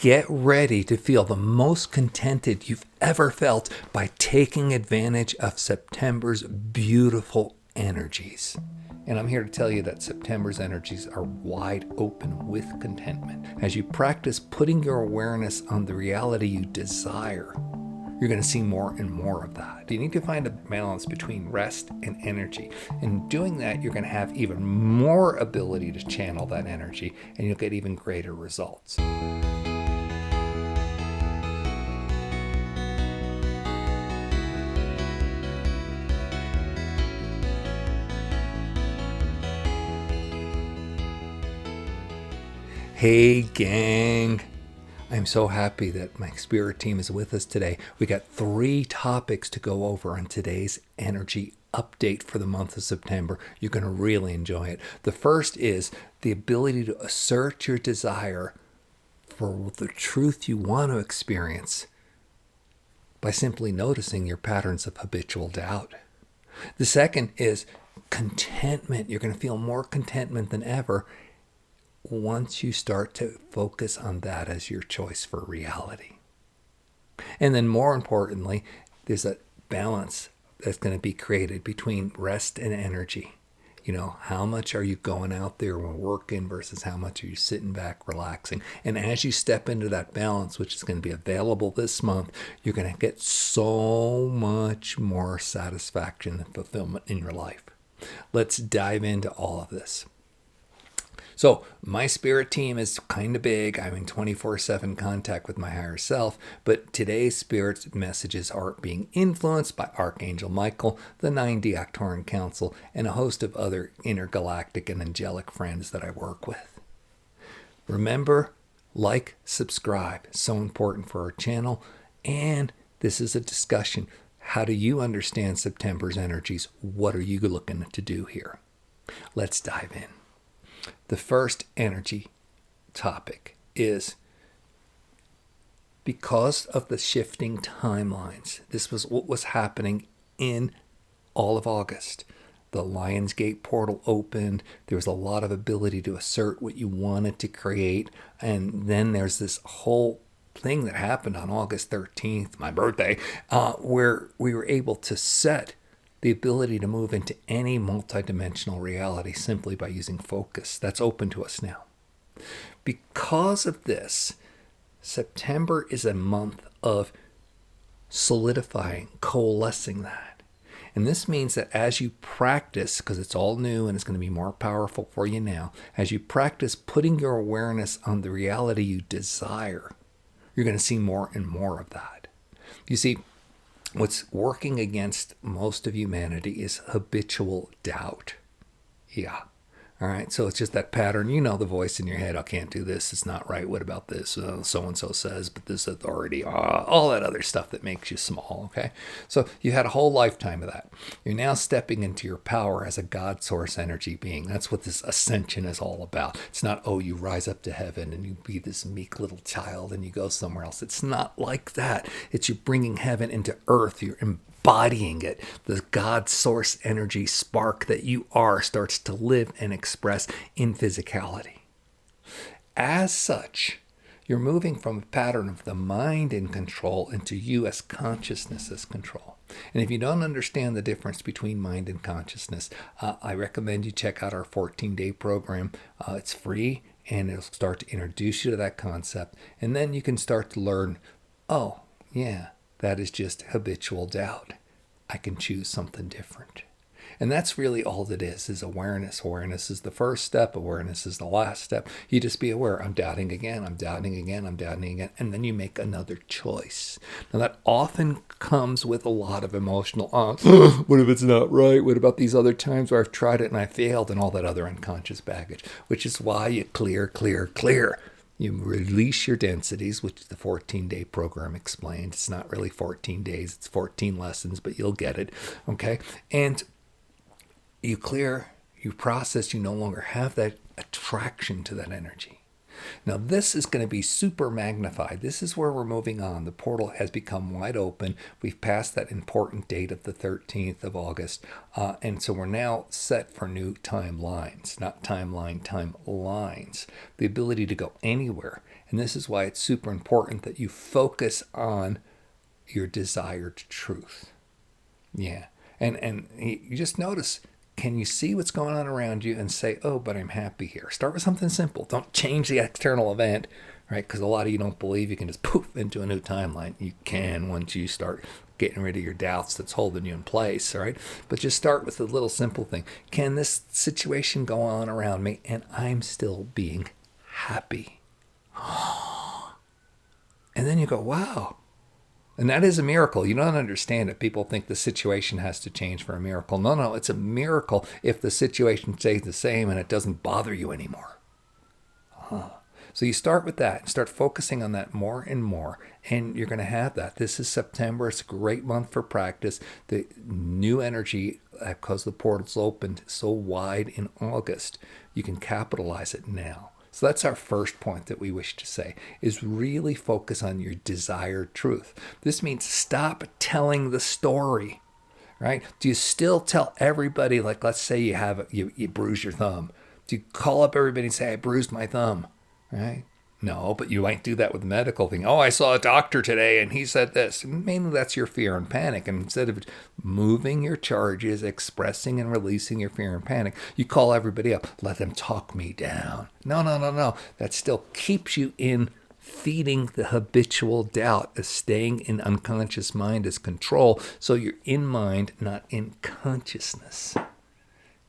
Get ready to feel the most contented you've ever felt by taking advantage of September's beautiful energies. And I'm here to tell you that September's energies are wide open with contentment. As you practice putting your awareness on the reality you desire, you're going to see more and more of that. You need to find a balance between rest and energy. In doing that, you're going to have even more ability to channel that energy, and you'll get even greater results. Hey gang, I'm so happy that my spirit team is with us today. We got 3 topics to go over on today's energy update for the month of September. You're going to really enjoy it. The first is the ability to assert your desire for the truth you want to experience by simply noticing your patterns of habitual doubt. The second is contentment. You're going to feel more contentment than ever once you start to focus on that as your choice for reality. And then more importantly, there's a balance that's going to be created between rest and energy. You know, how much are you going out there and working versus how much are you sitting back, relaxing? And as you step into that balance, which is going to be available this month, you're going to get so much more satisfaction and fulfillment in your life. Let's dive into all of this. So my spirit team is kind of big. I'm in 24/7 contact with my higher self, but today's spirit messages are being influenced by Archangel Michael, the 9D Arcturian Council, and a host of other intergalactic and angelic friends that I work with. Remember, like, subscribe. So important for our channel. And this is a discussion. How do you understand September's energies? What are you looking to do here? Let's dive in. The first energy topic is because of the shifting timelines. This was what was happening in all of August. The Lionsgate portal opened. There was a lot of ability to assert what you wanted to create. And then there's this whole thing that happened on August 13th, my birthday, where we were able to set the ability to move into any multidimensional reality simply by using focus. That's open to us now. Because of this, September is a month of solidifying, coalescing that. And this means that as you practice, because it's all new and it's going to be more powerful for you now, as you practice putting your awareness on the reality you desire, you're going to see more and more of that. You see, what's working against most of humanity is habitual doubt. Yeah. All right. So it's just that pattern. You know, the voice in your head. I can't do this. It's not right. What about this? So-and-so says, but this authority, all that other stuff that makes you small. Okay. So you had a whole lifetime of that. You're now stepping into your power as a God source energy being. That's what this ascension is all about. It's not, oh, you rise up to heaven and you be this meek little child and you go somewhere else. It's not like that. It's you bringing heaven into earth. You're embodying it. The God source energy spark that you are starts to live and express in physicality. As such, you're moving from a pattern of the mind in control into you as consciousness as control. And if you don't understand the difference between mind and consciousness, I recommend you check out our 14-day program. It's free and it'll start to introduce you to that concept. And then you can start to learn, oh, yeah, that is just habitual doubt. I can choose something different. And that's really all it is awareness. Awareness is the first step. Awareness is the last step. You just be aware. I'm doubting again. I'm doubting again. I'm doubting again. And then you make another choice. Now that often comes with a lot of emotional, what if it's not right? What about these other times where I've tried it and I failed and all that other unconscious baggage, which is why you clear. You release your densities, which the 14-day program explained. It's not really 14 days. It's 14 lessons, but you'll get it. Okay? And you clear, you process, you no longer have that attraction to that energy. Now, this is going to be super magnified. This is where we're moving on. The portal has become wide open. We've passed that important date of the 13th of August. And so we're now set for new timelines, not timeline, timelines. The ability to go anywhere. And this is why it's super important that you focus on your desired truth. Yeah. And you just notice, can you see what's going on around you and say, oh, but I'm happy here? Start with something simple. Don't change the external event, right? Because a lot of you don't believe you can just poof into a new timeline. You can once you start getting rid of your doubts that's holding you in place, all right? But just start with a little simple thing. Can this situation go on around me and I'm still being happy? And then you go, wow. And that is a miracle. You don't understand it. People think the situation has to change for a miracle. No, it's a miracle if the situation stays the same and it doesn't bother you anymore. So you start with that. Start focusing on that more and more, and you're going to have that. This is September. It's a great month for practice. The new energy, because the portal's opened so wide in August, you can capitalize it now. So that's our first point that we wish to say, is really focus on your desired truth. This means stop telling the story, right? Do you still tell everybody, like let's say you bruise your thumb. Do you call up everybody and say, I bruised my thumb, right? No, but you might do that with the medical thing. Oh, I saw a doctor today and he said this. Mainly that's your fear and panic. And instead of moving your charges, expressing and releasing your fear and panic, you call everybody up. Let them talk me down. No. That still keeps you in feeding the habitual doubt, as staying in unconscious mind as control. So you're in mind, not in consciousness.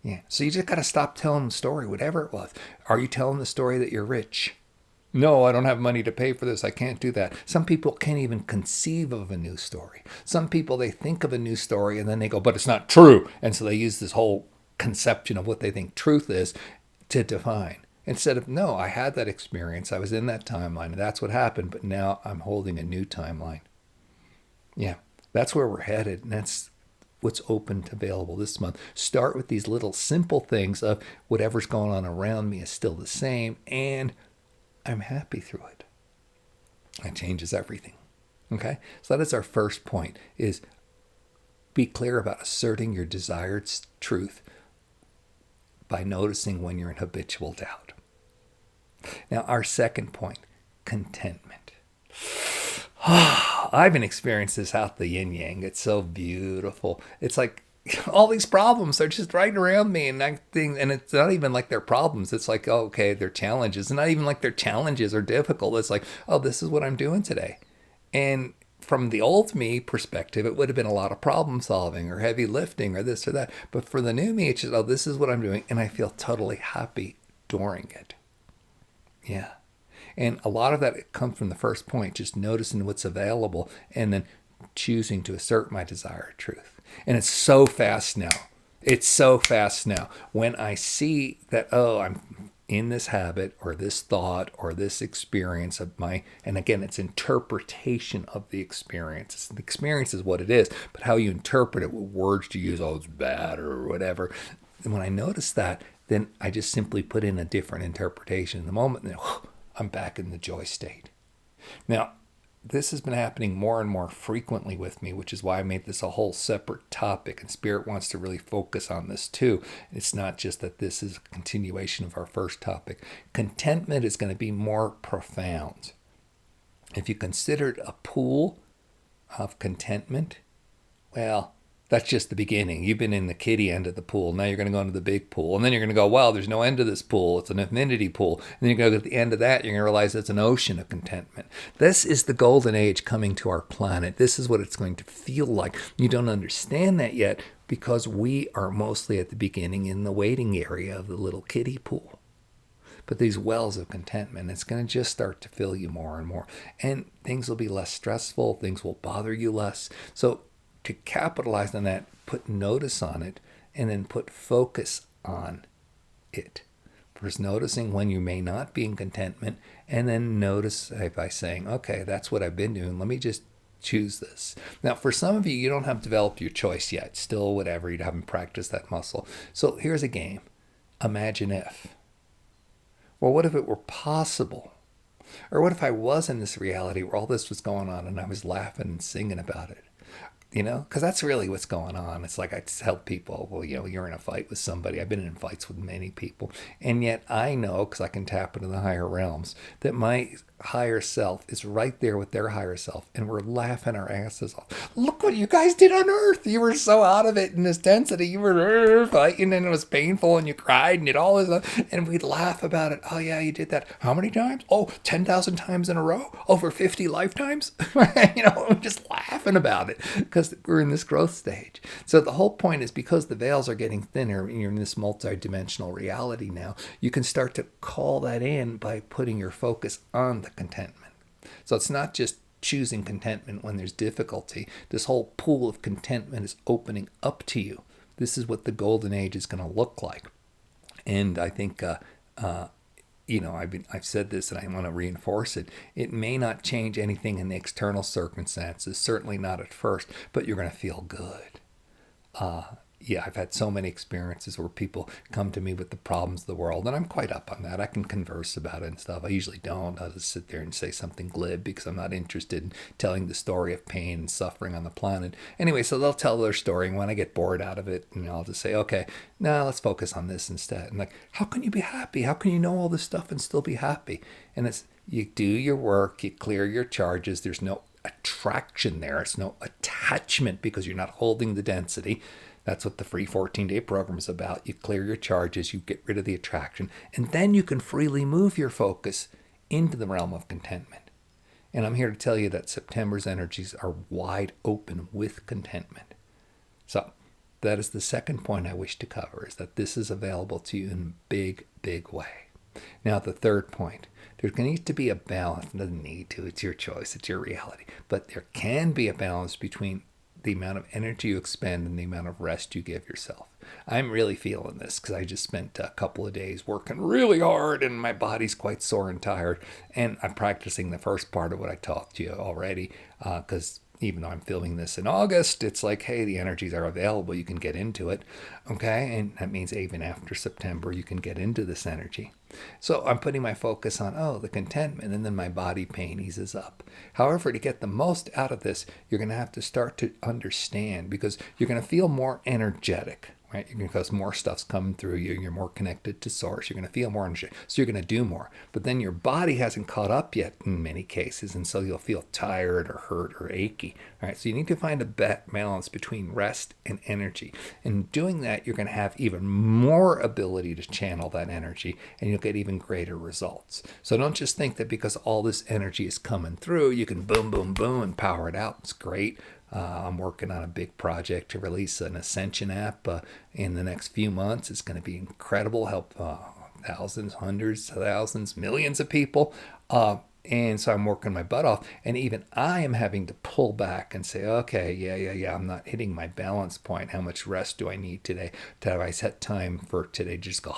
Yeah. So you just got to stop telling the story, whatever it was. Are you telling the story that you're rich? No, I don't have money to pay for this. I can't do that. Some people can't even conceive of a new story. Some people, they think of a new story and then they go, but it's not true. And so they use this whole conception of what they think truth is to define. Instead of, no, I had that experience. I was in that timeline. And that's what happened. But now I'm holding a new timeline. Yeah, that's where we're headed. And that's what's open available this month. Start with these little simple things of whatever's going on around me is still the same. And I'm happy through it. It changes everything. Okay? So that is our first point, is be clear about asserting your desired truth by noticing when you're in habitual doubt. Now, our second point, contentment. I've been experiencing this out the yin yang. It's so beautiful. It's like all these problems are just right around me, and it's not even like they're problems. It's like, oh, okay, they're challenges. It's not even like their challenges are difficult. It's like, oh, this is what I'm doing today. And from the old me perspective, it would have been a lot of problem solving or heavy lifting or this or that. But for the new me, it's just, oh, this is what I'm doing, and I feel totally happy during it. Yeah. And a lot of that comes from the first point, just noticing what's available and then choosing to assert my desired truth. And it's so fast now. It's so fast now. When I see that, oh, I'm in this habit or this thought or this experience of and again, it's interpretation of the experience. The experience is what it is, but how you interpret it, what words you use, oh, it's bad or whatever. And when I notice that, then I just simply put in a different interpretation in the moment, and then I'm back in the joy state. Now, this has been happening more and more frequently with me, which is why I made this a whole separate topic, and Spirit wants to really focus on this too. It's not just that this is a continuation of our first topic. Contentment is going to be more profound. If you considered a pool of contentment, well, that's just the beginning. You've been in the kiddie end of the pool. Now you're going to go into the big pool. And then you're going to go, wow, there's no end to this pool. It's an infinity pool. And then you're going to go to the end of that. You're going to realize it's an ocean of contentment. This is the golden age coming to our planet. This is what it's going to feel like. You don't understand that yet because we are mostly at the beginning in the waiting area of the little kiddie pool. But these wells of contentment, it's going to just start to fill you more and more. And things will be less stressful. Things will bother you less. So to capitalize on that, put notice on it, and then put focus on it. First, noticing when you may not be in contentment, and then notice by saying, okay, that's what I've been doing. Let me just choose this. Now, for some of you, you don't have developed your choice yet. Still, whatever, you haven't practiced that muscle. So here's a game. Imagine if. Well, what if it were possible? Or what if I was in this reality where all this was going on and I was laughing and singing about it? Because that's really what's going on. It's like I tell people, well, you're in a fight with somebody. I've been in fights with many people. And yet I know, because I can tap into the higher realms, that my higher self is right there with their higher self. And we're laughing our asses off. Look what you guys did on Earth. You were so out of it in this density. You were fighting and it was painful and you cried and did all this stuff. And we'd laugh about it. Oh, yeah, you did that. How many times? Oh, 10,000 times in a row? Over 50 lifetimes? I'm just laughing about it because we're in this growth stage. So the whole point is, because the veils are getting thinner and you're in this multi-dimensional reality now, you can start to call that in by putting your focus on the contentment. So it's not just choosing contentment when there's difficulty. This whole pool of contentment is opening up to you. This is what the golden age is going to look like. And I think I've said this and I want to reinforce it. It may not change anything in the external circumstances, certainly not at first, but you're going to feel good. I've had so many experiences where people come to me with the problems of the world, and I'm quite up on that. I can converse about it and stuff. I usually don't. I'll just sit there and say something glib because I'm not interested in telling the story of pain and suffering on the planet. Anyway, so they'll tell their story, and when I get bored out of it, I'll just say, okay, now let's focus on this instead. And like, how can you be happy? How can you know all this stuff and still be happy? And it's, you do your work, you clear your charges. There's no attraction there. It's no attachment because you're not holding the density. That's what the free 14-day program is about. You clear your charges, you get rid of the attraction, and then you can freely move your focus into the realm of contentment. And I'm here to tell you that September's energies are wide open with contentment. So that is the second point I wish to cover, is that this is available to you in a big, big way. Now, the third point, there needs to be a balance. It doesn't need to. It's your choice. It's your reality. But there can be a balance between the amount of energy you expend and the amount of rest you give yourself. I'm really feeling this because I just spent a couple of days working really hard and my body's quite sore and tired. And I'm practicing the first part of what I talked to you already, because even though I'm filming this in August, it's like, hey, the energies are available. You can get into it. Okay. And that means even after September, you can get into this energy. So I'm putting my focus on, the contentment, and then my body pain eases up. However, to get the most out of this, you're going to have to start to understand, because you're going to feel more energetic. Right? Because more stuff's coming through you. You're more connected to source. You're going to feel more energy. So you're going to do more. But then your body hasn't caught up yet in many cases. And so you'll feel tired or hurt or achy. All right. So you need to find a balance between rest and energy. And doing that, you're going to have even more ability to channel that energy, and you'll get even greater results. So don't just think that because all this energy is coming through, you can boom, boom, boom and power it out. It's great. I'm working on a big project to release an Ascension app in the next few months. It's going to be incredible, help thousands, hundreds, thousands, millions of people. And so I'm working my butt off. And even I am having to pull back and say, okay, yeah, I'm not hitting my balance point. How much rest do I need today? Have I set time for today? Just go,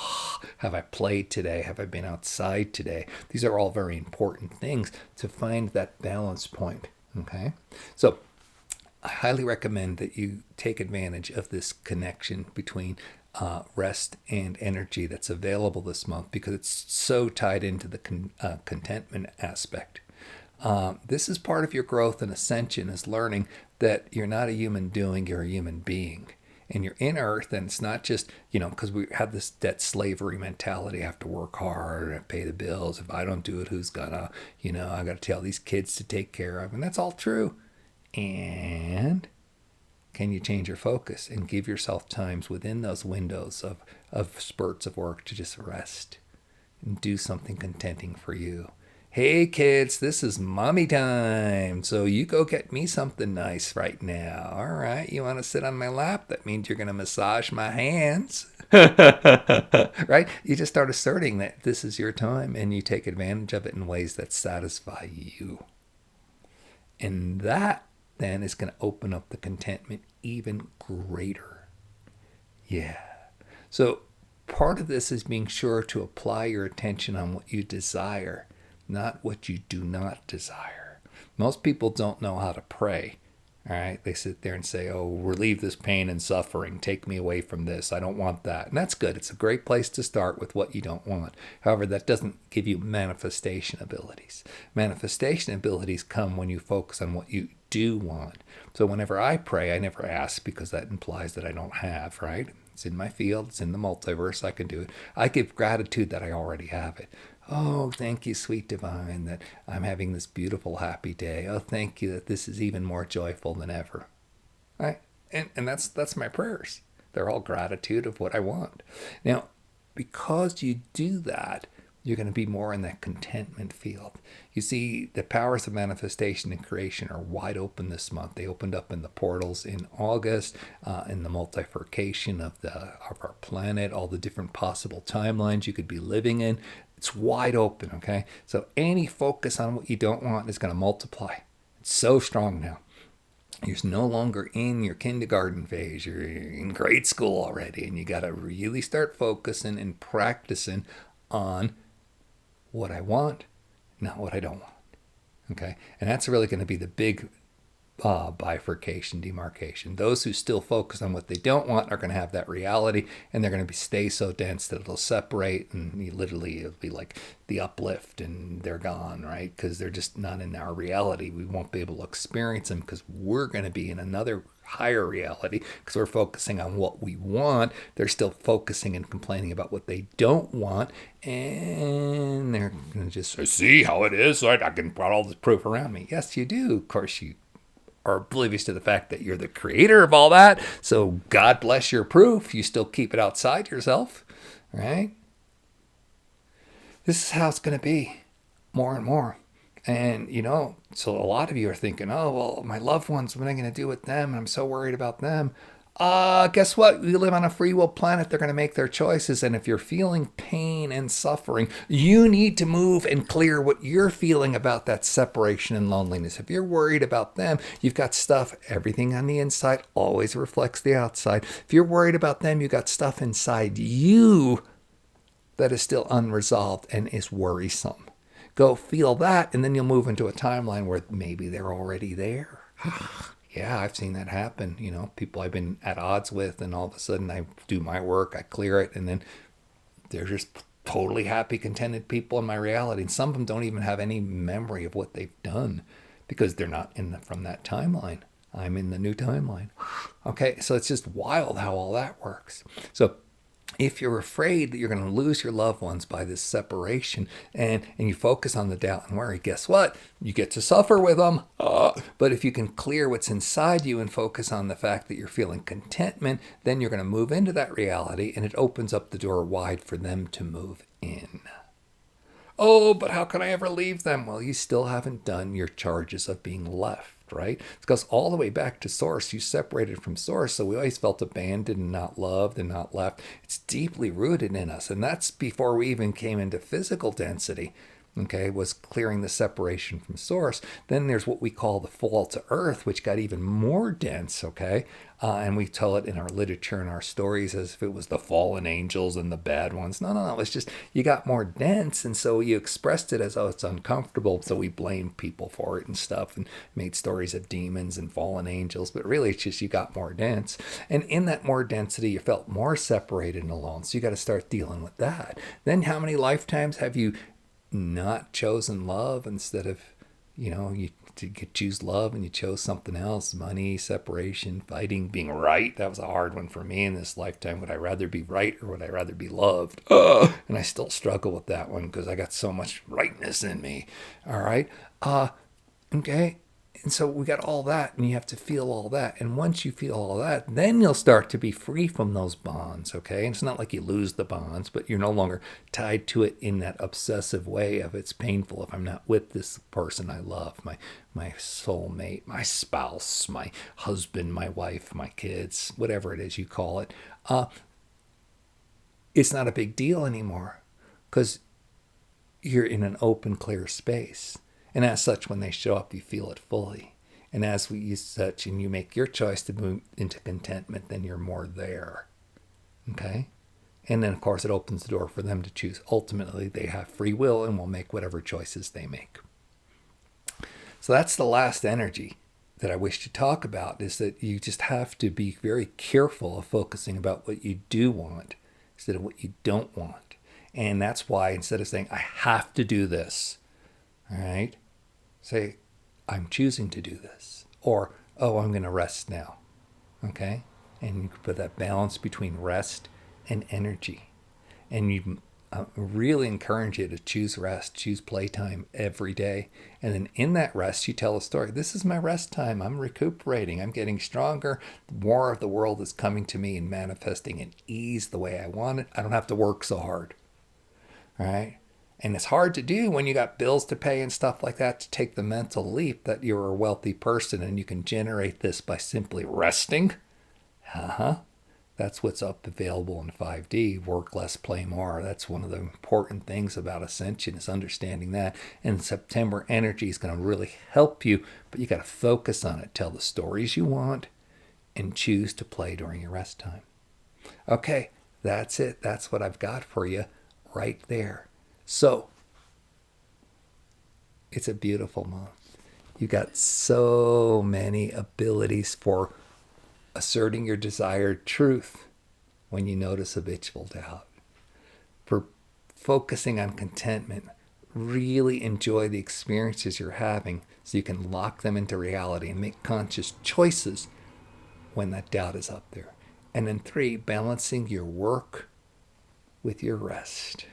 have I played today? Have I been outside today? These are all very important things to find that balance point. Okay, so I highly recommend that you take advantage of this connection between rest and energy that's available this month, because it's so tied into the contentment aspect. This is part of your growth and ascension, is learning that you're not a human doing, you're a human being. And you're in Earth, and it's not just, because we have this debt slavery mentality. I have to work hard and pay the bills. If I don't do it, who's gonna? I got to tell these kids to take care of. And that's all true. And can you change your focus and give yourself times within those windows of spurts of work to just rest and do something contenting for you? Hey kids, this is mommy time. So you go get me something nice right now. All right, you want to sit on my lap? That means you're going to massage my hands. Right? You just start asserting that this is your time, and you take advantage of it in ways that satisfy you. And that then is going to open up the contentment even greater. Yeah. So part of this is being sure to apply your attention on what you desire, not what you do not desire. Most people don't know how to pray. All right, they sit there and say, oh, relieve this pain and suffering. Take me away from this. I don't want that. And that's good. It's a great place to start with what you don't want. However, that doesn't give you manifestation abilities. Manifestation abilities come when you focus on what you do want. So whenever I pray, I never ask because that implies that I don't have, right? It's in my field. It's in the multiverse. I can do it. I give gratitude that I already have it. Oh, thank you, sweet divine, that I'm having this beautiful, happy day. Oh, thank you that this is even more joyful than ever. Right? And that's my prayers. They're all gratitude of what I want. Now, because you do that, you're going to be more in that contentment field. You see, the powers of manifestation and creation are wide open this month. They opened up in the portals in August, in the multiplication of our planet, all the different possible timelines you could be living in. It's wide open, okay? So any focus on what you don't want is going to multiply. It's so strong now. You're no longer in your kindergarten phase. You're in grade school already, and you got to really start focusing and practicing on what I want, not what I don't want. Okay? And that's really going to be the big bifurcation, demarcation. Those who still focus on what they don't want are going to have that reality, and they're going to stay so dense that it'll separate, and it'll be like the uplift, and they're gone, right? Because they're just not in our reality. We won't be able to experience them because we're going to be in another higher reality because we're focusing on what we want. They're still focusing and complaining about what they don't want, and they're going to just say, see how it is. I can put all this proof around me. Yes, you do. Of course, you are oblivious to the fact that you're the creator of all that. So God bless your proof. You still keep it outside yourself, right? This is how it's going to be more and more. And, so a lot of you are thinking, oh, well, my loved ones, what am I going to do with them? I'm so worried about them. Guess what? We live on a free will planet. They're going to make their choices. And if you're feeling pain and suffering, you need to move and clear what you're feeling about that separation and loneliness. If you're worried about them, you've got stuff, everything on the inside always reflects the outside. If you're worried about them, you've got stuff inside you that is still unresolved and is worrisome. Go feel that, and then you'll move into a timeline where maybe they're already there. Yeah, I've seen that happen. People I've been at odds with, and all of a sudden I do my work, I clear it, and then they're just totally happy, contented people in my reality. And some of them don't even have any memory of what they've done because they're not from that timeline. I'm in the new timeline. Okay, so it's just wild how all that works. So if you're afraid that you're going to lose your loved ones by this separation and you focus on the doubt and worry, guess what? You get to suffer with them. But if you can clear what's inside you and focus on the fact that you're feeling contentment, then you're going to move into that reality, and it opens up the door wide for them to move in. Oh, but how can I ever leave them? Well, you still haven't done your charges of being left. Right? It goes all the way back to source. You separated from source, so we always felt abandoned and not loved and not left. It's deeply rooted in us, and that's before we even came into physical density. Okay, was clearing the separation from source. Then there's what we call the fall to earth, which got even more dense, okay? And we tell it in our literature and our stories as if it was the fallen angels and the bad ones. No. It's just you got more dense, and so you expressed it as, oh, it's uncomfortable, so we blamed people for it and stuff and made stories of demons and fallen angels. But really, it's just you got more dense. And in that more density, you felt more separated and alone, so you got to start dealing with that. Then how many lifetimes have you not chosen love instead of, you choose love and you chose something else? Money, separation, fighting, being right. That was a hard one for me in this lifetime. Would I rather be right or would I rather be loved? And I still struggle with that one because I got so much rightness in me. All right. Okay. And so we got all that, and you have to feel all that. And once you feel all that, then you'll start to be free from those bonds, okay? And it's not like you lose the bonds, but you're no longer tied to it in that obsessive way of it's painful if I'm not with this person I love, my soulmate, my spouse, my husband, my wife, my kids, whatever it is you call it. It's not a big deal anymore because you're in an open, clear space. And as such, when they show up, you feel it fully. And as we use such, and you make your choice to move into contentment, then you're more there. Okay? And then, of course, it opens the door for them to choose. Ultimately, they have free will and will make whatever choices they make. So that's the last energy. that I wish to talk about is that you just have to be very careful of focusing about what you do want instead of what you don't want. And that's why instead of saying, I have to do this, all right, say, I'm choosing to do this. Or, oh, I'm going to rest now. Okay? And you can put that balance between rest and energy. And you really encourage you to choose rest, choose playtime every day. And then in that rest, you tell a story. This is my rest time. I'm recuperating. I'm getting stronger. More of the world is coming to me and manifesting in ease the way I want it. I don't have to work so hard. All right? And it's hard to do when you got bills to pay and stuff like that, to take the mental leap that you're a wealthy person and you can generate this by simply resting. That's what's up available in 5D, work less, play more. That's one of the important things about Ascension, is understanding that. And September energy is going to really help you, but you got to focus on it. Tell the stories you want and choose to play during your rest time. Okay, that's it. That's what I've got for you right there. So, it's a beautiful month. You got so many abilities for asserting your desired truth when you notice habitual doubt, for focusing on contentment. Really enjoy the experiences you're having so you can lock them into reality and make conscious choices when that doubt is up there. And then 3, balancing your work with your rest.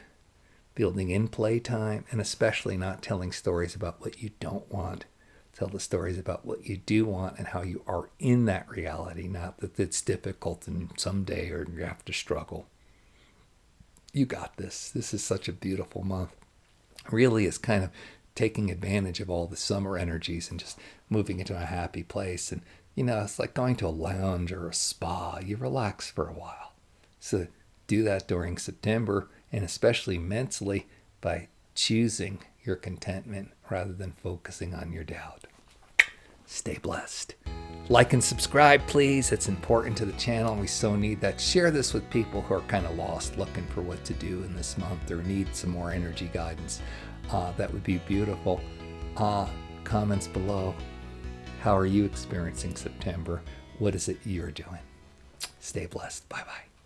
Building in playtime, and especially not telling stories about what you don't want. Tell the stories about what you do want and how you are in that reality, not that it's difficult and someday or you have to struggle. You got this. This is such a beautiful month. Really is kind of taking advantage of all the summer energies and just moving into a happy place. And, it's like going to a lounge or a spa. You relax for a while. So do that during September, and especially mentally by choosing your contentment rather than focusing on your doubt. Stay blessed. Like and subscribe, please. It's important to the channel. We so need that. Share this with people who are kind of lost, looking for what to do in this month or need some more energy guidance. That would be beautiful. Comments below. How are you experiencing September? What is it you're doing? Stay blessed. Bye-bye.